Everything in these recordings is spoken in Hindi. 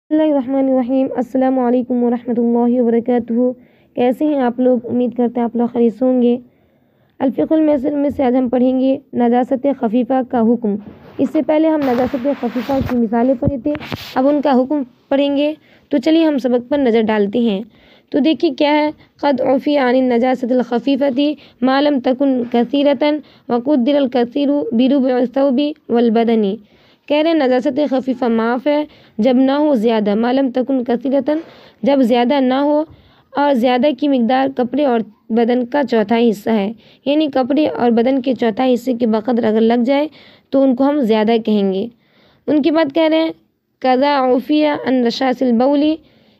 बिस्मिल्लाहिर्रहमानिर्रहीम। अस्सलामु अलैकुम वरहमतुल्लाहि वबरकातुहू। कैसे हैं आप लोग? उम्मीद करते हैं आप लोग खैरियत होंगे। अल-फ़िक़्हुल मयस्सर में से आज हम पढ़ेंगे नजासत ख़फ़ीफ़ा का हुक्म। इससे पहले हम नजासत ख़फ़ीफ़ा की मिसालें पढ़े थे, अब उनका हुक्म पढ़ेंगे। तो चलिए हम सबक पर नज़र डालते हैं। तो देखिए क्या है, क़द उफ़ी अनिन नजासतिल ख़फ़ीफ़ती मा लम तकुन कसीरतन व क़ुद्दिरल कसीरु बिरुबु'इ सौबि वल बदनी। कह रहे हैं नजासत ख़फ़ीफ़ा माफ़ है जब ना हो ज़्यादा, मालम तकुन कसीरतन जब ज़्यादा ना हो, और ज़्यादा की मिक़दार कपड़े और बदन का चौथाई हिस्सा है। यानी कपड़े और बदन के चौथाई हिस्से के बक़द्र अगर लग जाए तो उनको हम ज़्यादा कहेंगे। उनके बाद कह रहे हैं कज़ा उफ़िया अन रशासिल बौली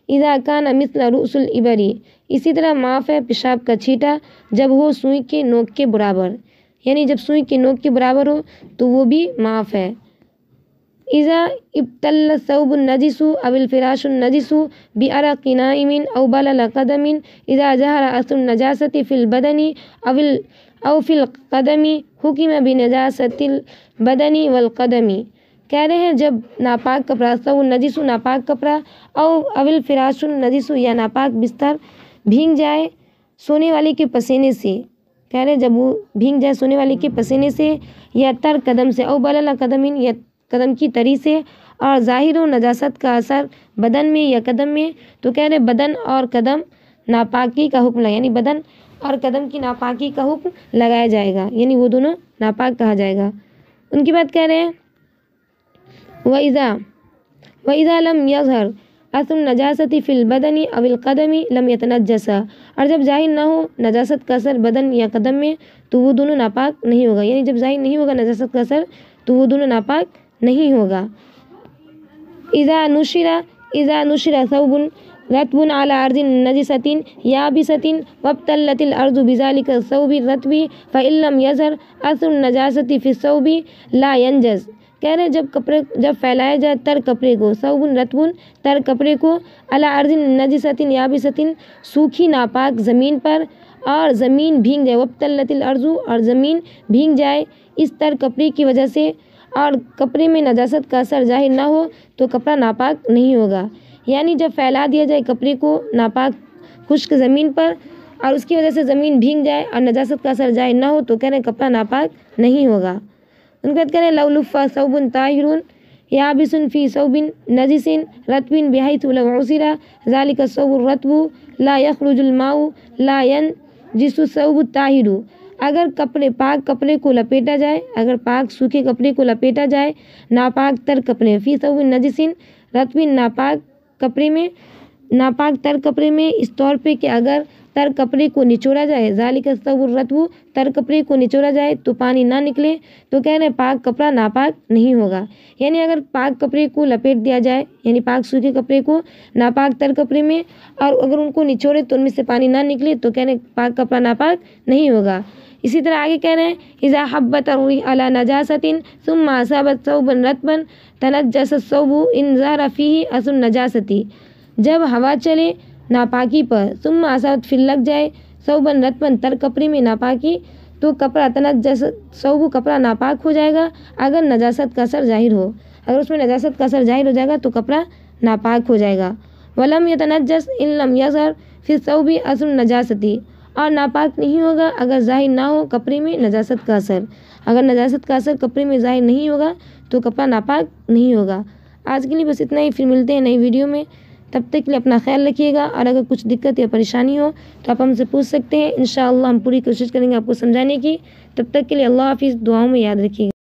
इज़ा कान मिस्ल रुउसुल इबरी। इसी तरह माफ़ है पेशाब का छींटा जब हो सुई के नोक के बराबर, यानी जब सुई के नोक के बराबर हो तो वो भी माफ़ है। इज़ा इब्तल्ल सौबुन नजिसु अविल फ़िराशुन नजिसु बिअरक़ि नाइमिन औ बलल क़दमिन इज़ा ज़हरा असरुन नजासति फ़िल बदनी औ फ़िल क़दमी हुकिम बिनजासतिल बदनी वल क़दमी। कह रहे हैं जब नापाक कपड़ा, सौबुन नजिसु नापाक कपड़ा, औ अविल फ़िराशुन नजिसु या नापाक बिस्तर भीग जाए सोने वाले के पसीने से। कह रहे हैं जब वो भीग जाए सोने वाले के पसीने से, या तर कदम से, औ बलल क़दमिन या कदम की तरी से, और ज़ाहिर हो नजासत का असर बदन में या कदम में। तो कह रहे बदन और कदम नापाकी का हुक्म लगा, यानी बदन और कदम की नापाकी का हुक्म लगाया जाएगा, यानी वो दोनों नापाक कहा जाएगा। उनकी बात कह रहे हैं व इज़ा लम यज़हर असरुन नजासति फ़िल बदनी अविल क़दमी लम यतनज्जसा। और जब ज़ाहिर ना हो नजासत का असर बदन या कदम में तो वो दोनों नापाक नहीं होगा, यानी जब ज़ाहिर नहीं होगा नजासत का असर तो वो दोनों नापाक नहीं होगा। इज़ा नुशिरा सौबुन रत्बुन अला अर्ज़िन नजिसतिन याबिसतिन वब्तल्लतिल अर्ज़ु बिज़ालिका सौबि रत्बी फ़इल्लम यज़हर असरुन नजासति फ़ि सौबि ला यंजज़। कह रहे जब फैलाया जाए तर कपड़े को, सौबुन रत्बुन तर कपड़े को, अला अर्ज़िन नजिसतिन याबिसतिन सूखी नापाक ज़मीन पर, और ज़मीन भीग जाए, वब्तल्लतिल अर्ज़ु और ज़मीन भीग जाए इस तर कपड़े की वजह से, और कपड़े में नजासत का असर ज़ाहिर ना हो तो कपड़ा नापाक नहीं होगा। यानी जब फैला दिया जाए कपड़े को नापाक खुश्क ज़मीन पर और उसकी वजह से ज़मीन भीग जाए और नजासत का असर ज़ाहिर ना हो तो कह रहे हैं कपड़ा नापाक नहीं होगा। उनके बाद कह रहे हैं लौ लुफ़्फ़ा सौबुन ताहिरुन याबिसुन फ़ी सौबिन नजिसिन रत्बिन बिहैसु लौ उसिरा ज़ालिका सौबुर रत्बु ला यख़रुजुल माउ ला यनजिसु सौबु ताहिरु। अगर पाक कपड़े को लपेटा जाए, अगर पाक सूखे कपड़े को लपेटा जाए नापाक तर कपड़े, फ़ी सौबिन नजिसिन रत्बिन नापाक तर कपड़े में, इस तौर पे कि अगर तर कपड़े को निचोड़ा जाए, ज़ालिका सौबुर रत्बु तर कपड़े को निचोड़ा जाए तो पानी ना निकले, तो कह रहे हैं पाक कपड़ा नापाक नहीं होगा। यानी अगर पाक कपड़े को लपेट दिया जाए, यानी पाक सूखे कपड़े को नापाक तर कपड़े में, और अगर उनको निचोड़े तो उनमें से पानी ना निकले तो कह रहे हैं पाक कपड़ा नापाक नहीं होगा। इसी तरह आगे कह रहे हैं इज़ा हब्बत अला नजासतिन सुम्मा असाबत सौबन रत्बन तनज्जसत सौबु इन ज़हरा फ़ीही असरुन नजासती। जब हवा चले नापाकी पर, सुम्मा असाबत फिर लग जाए सौबन रत्बन तर कपड़े में नापाकी, तो कपड़ा तनज्जसत सौबु कपड़ा नापाक हो जाएगा अगर नजासत का असर ज़ाहिर हो। अगर उसमें नजासत का असर ज़ाहिर हो जाएगा तो कपड़ा नापाक हो जाएगा। वलम यतनज्जस इन लम यज़हर फ़ी सौबि असरुन नजासती। और नापाक नहीं होगा अगर ज़ाहिर ना हो कपड़े में नजासत का असर। अगर नजासत का असर कपड़े में ज़ाहिर नहीं होगा तो कपड़ा नापाक नहीं होगा। आज के लिए बस इतना ही, फिर मिलते हैं नई वीडियो में। तब तक के लिए अपना ख्याल रखिएगा, और अगर कुछ दिक्कत या परेशानी हो तो आप हमसे पूछ सकते हैं। इंशाअल्लाह हम पूरी कोशिश करेंगे आपको समझाने की। तब तक के लिए अल्लाह हाफ़िज़, दुआओं में याद रखिएगा।